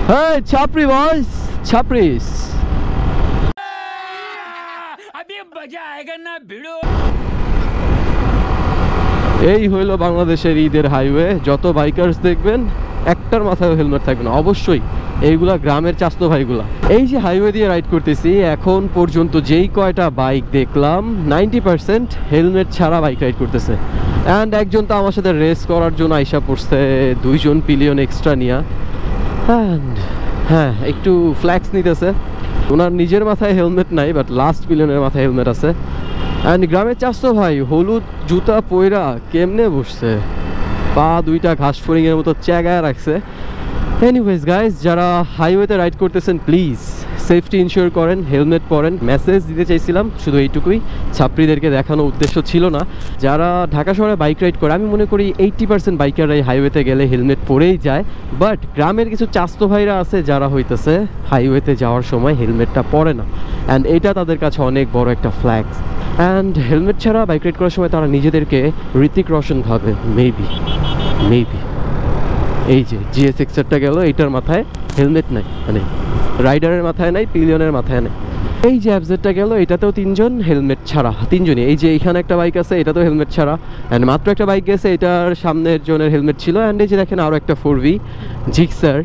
Hey, Chapri boys, Chapris. अभी मजा आएगा ना भिड़ो। এই হইলো বাংলাদেশের ঈদের হাইওয়ে। যত বাইকার্স দেখবেন একটার মাথায় হেলমেট থাকবে না অবশ্যই, এইগুলা গ্রামের চাস্তো ভাইগুলা। এই যে হাইওয়ে দিয়ে রাইড করতেছি, এখন পর্যন্ত যেই কয়টা বাইক দেখলাম 90% হেলমেট ছাড়া বাইক রাইড করতেছে। অ্যান্ড একজন তো আমার সাথে রেস করার জন্য আইসা পড়ছে, 2 জন পিলিয়ন এক্সট্রা নিয়া। অ্যান্ড হ্যাঁ, একটু ফ্ল্যাক্স নিতেছে। ওনার নিজের মাথায় হেলমেট নাই, বাট লাস্ট পিলিয়নের মাথায় হেলমেট আছে। অ্যান্ড গ্রামের চাষতো ভাই হলুদ জুতা পয়রা কেমনে বসছে, পা দুইটা ঘাস ফড়িংয়ের মতো চ্যাগায় রাখছে। এনিওয়েজ গাইজ, যারা হাইওয়েতে রাইড করতেছেন প্লিজ সেফটি ইনশিওর করেন, হেলমেট পরেন। মেসেজ দিতে চাইছিলাম শুধু এইটুকুই, ছাত্রীদেরকে দেখানো উদ্দেশ্য ছিল না। যারা ঢাকা শহরে বাইক রাইড করে, আমি মনে করি 80% বাইকাররাই হাইওয়েতে গেলে হেলমেট পরেই যায়। বাট গ্রামের কিছু চাস্তো ভাইরা আছে যারা হইতেছে হাইওয়েতে যাওয়ার সময় হেলমেটটা পরে না, অ্যান্ড এটা তাদের কাছে অনেক বড় একটা ফ্ল্যাগস। অ্যান্ড হেলমেট ছাড়া বাইক রাইড করার সময় তারা নিজেদেরকে ঋতিক রোশন ভাবে, মেবি। এই যে GS এক্সারটা গেল, এইটার মাথায় হেলমেট নাই, মানে রাইডারের মাথায় নাই, পিলিয়নের মাথায় নাই। এই যে অ্যাবজেটটা গেল, এটাতেও 3 জন হেলমেট ছাড়া, 3 জনই। এই যে এইখানে একটা বাইক আছে, এটাতেও হেলমেট ছাড়া। অ্যান্ড মাত্র একটা বাইক গেছে, এটার সামনের জনের হেলমেট ছিল। অ্যান্ড এই যে দেখেন আরও একটা 4V জিক্সার।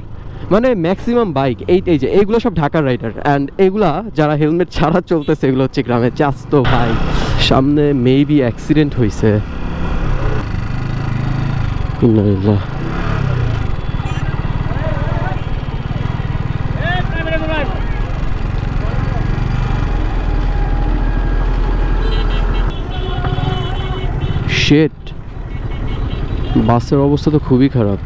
মানে ম্যাক্সিমাম বাইক এই যে এইগুলো সব ঢাকার রাইডার। অ্যান্ড এগুলা যারা হেলমেট ছাড়া চলতেছে, এগুলো হচ্ছে গ্রামের চাস্তো ভাই। সামনে মেবি অ্যাক্সিডেন্ট হয়েছে। শিট, বাসের অবস্থা তো খুবই খারাপ।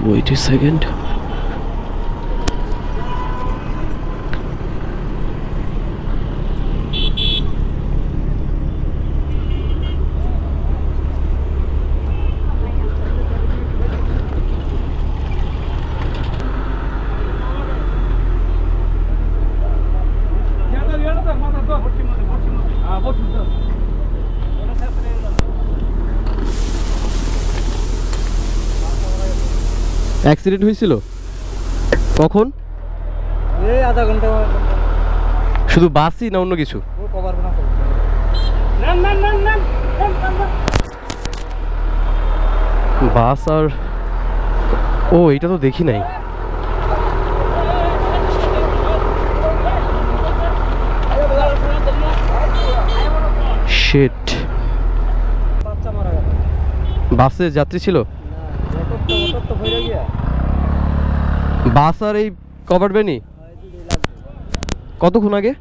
Wait a second. অ্যাক্সিডেন্ট হয়েছিল কখন? এই আধা ঘন্টা। শুধু বাসই না অন্য কিছু? বাস আর ও, এটা তো দেখি নাই। শিট, বাসে যাত্রী ছিল? বাস আর এই কভার ভ্যানি কতক্ষণ আগে?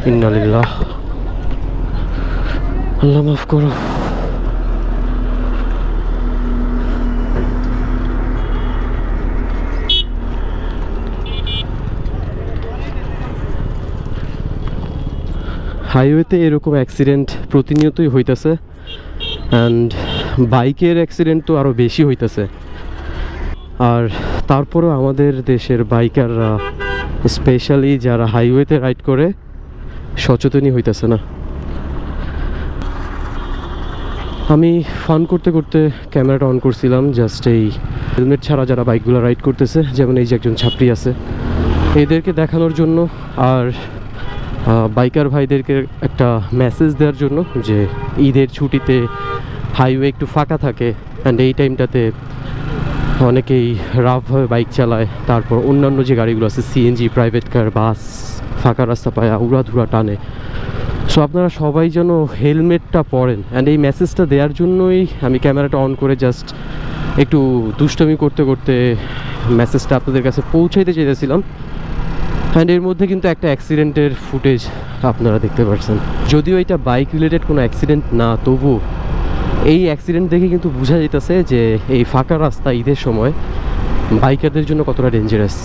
ইন্নালিল্লাহ, আল্লাহ মাফ করো। হাইওয়েতে এরকম অ্যাক্সিডেন্ট প্রতিনিয়তই হইতেছে। অ্যান্ড বাইকের অ্যাক্সিডেন্ট তো আরও বেশি হইতেছে। আর তারপরেও আমাদের দেশের বাইকাররা, স্পেশালি যারা হাইওয়েতে রাইড করে, সচেতনই হইতেছে না। আমি ফান করতে করতে ক্যামেরাটা অন করছিলাম, জাস্ট এই হেলমেট ছাড়া যারা বাইকগুলো রাইড করতেছে, যেমন এই যে একজন ছাত্রী আছে, এদেরকে দেখানোর জন্য। আর বাইকার ভাইদেরকে একটা মেসেজ দেওয়ার জন্য যে ঈদের ছুটিতে হাইওয়ে একটু ফাঁকা থাকে, অ্যান্ড এই টাইমটাতে অনেকেই রাফভাবে বাইক চালায়। তারপর অন্যান্য যে গাড়িগুলো আছে, CNG, প্রাইভেট কার, বাস, ফাঁকা রাস্তা পায় উড়াধুরা টানে। সো আপনারা সবাই যেন হেলমেটটা পরেন। অ্যান্ড এই মেসেজটা দেওয়ার জন্যই আমি ক্যামেরাটা অন করে জাস্ট একটু দুষ্টমি করতে করতে মেসেজটা আপনাদের কাছে পৌঁছাইতে চাইতেছিলাম। অ্যান্ড এর মধ্যে কিন্তু একটা অ্যাক্সিডেন্টের ফুটেজ আপনারা দেখতে পাচ্ছেন। যদিও এটা বাইক রিলেটেড কোনো অ্যাক্সিডেন্ট না, তবু এই অ্যাক্সিডেন্ট দেখে কিন্তু বোঝা যেতেছে যে এই ফাঁকা রাস্তা ঈদের সময় বাইকারদের জন্য কতটা ডেঞ্জারাস।